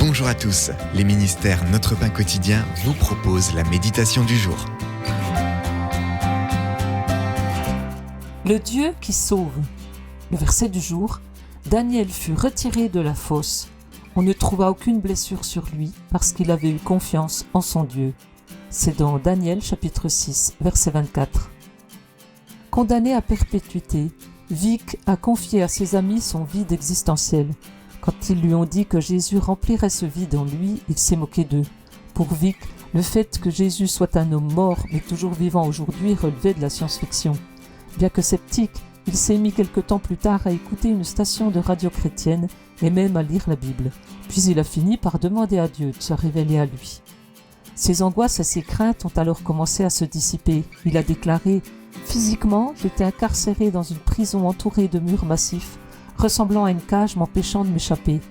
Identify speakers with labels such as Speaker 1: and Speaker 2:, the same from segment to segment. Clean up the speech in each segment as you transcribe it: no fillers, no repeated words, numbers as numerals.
Speaker 1: Bonjour à tous, les ministères Notre Pain Quotidien vous proposent la méditation du jour.
Speaker 2: Le Dieu qui sauve. Le verset du jour. Daniel fut retiré de la fosse. On ne trouva aucune blessure sur lui parce qu'il avait eu confiance en son Dieu. C'est dans Daniel chapitre 6, verset 24. Condamné à perpétuité, Vic a confié à ses amis son vide existentiel. Quand ils lui ont dit que Jésus remplirait ce vide en lui, il s'est moqué d'eux. Pour Vic, le fait que Jésus soit un homme mort mais toujours vivant aujourd'hui relevait de la science-fiction. Bien que sceptique, il s'est mis quelque temps plus tard à écouter une station de radio chrétienne et même à lire la Bible. Puis il a fini par demander à Dieu de se révéler à lui. Ses angoisses et ses craintes ont alors commencé à se dissiper. Il a déclaré « Physiquement, j'étais incarcéré dans une prison entourée de murs massifs, ressemblant à une cage m'empêchant de m'échapper.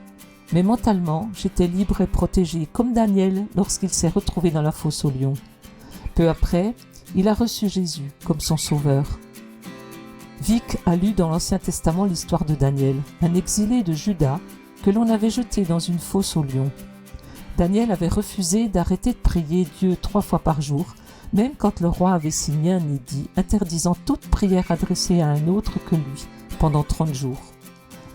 Speaker 2: Mais mentalement, j'étais libre et protégé, comme Daniel lorsqu'il s'est retrouvé dans la fosse aux lions. » Peu après, il a reçu Jésus comme son sauveur. Vic a lu dans l'Ancien Testament l'histoire de Daniel, un exilé de Juda que l'on avait jeté dans une fosse aux lions. Daniel avait refusé d'arrêter de prier Dieu 3 fois par jour, même quand le roi avait signé un édit interdisant toute prière adressée à un autre que lui pendant 30 jours.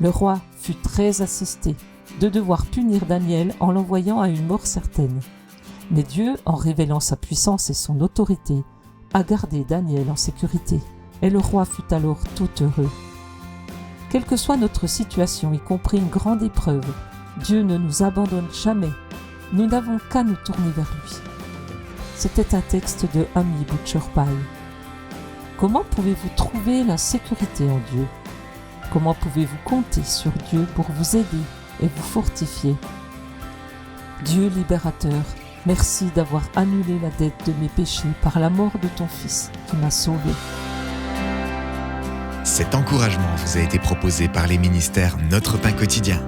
Speaker 2: Le roi fut très assisté de devoir punir Daniel en l'envoyant à une mort certaine. Mais Dieu, en révélant sa puissance et son autorité, a gardé Daniel en sécurité. Et le roi fut alors tout heureux. Quelle que soit notre situation, y compris une grande épreuve, Dieu ne nous abandonne jamais. Nous n'avons qu'à nous tourner vers lui. C'était un texte de Amy Butcher Pie. Comment pouvez-vous trouver la sécurité en Dieu? Comment pouvez-vous compter sur Dieu pour vous aider et vous fortifier? Dieu libérateur, merci d'avoir annulé la dette de mes péchés par la mort de ton Fils qui m'a sauvé.
Speaker 1: Cet encouragement vous a été proposé par les ministères Notre Pain Quotidien.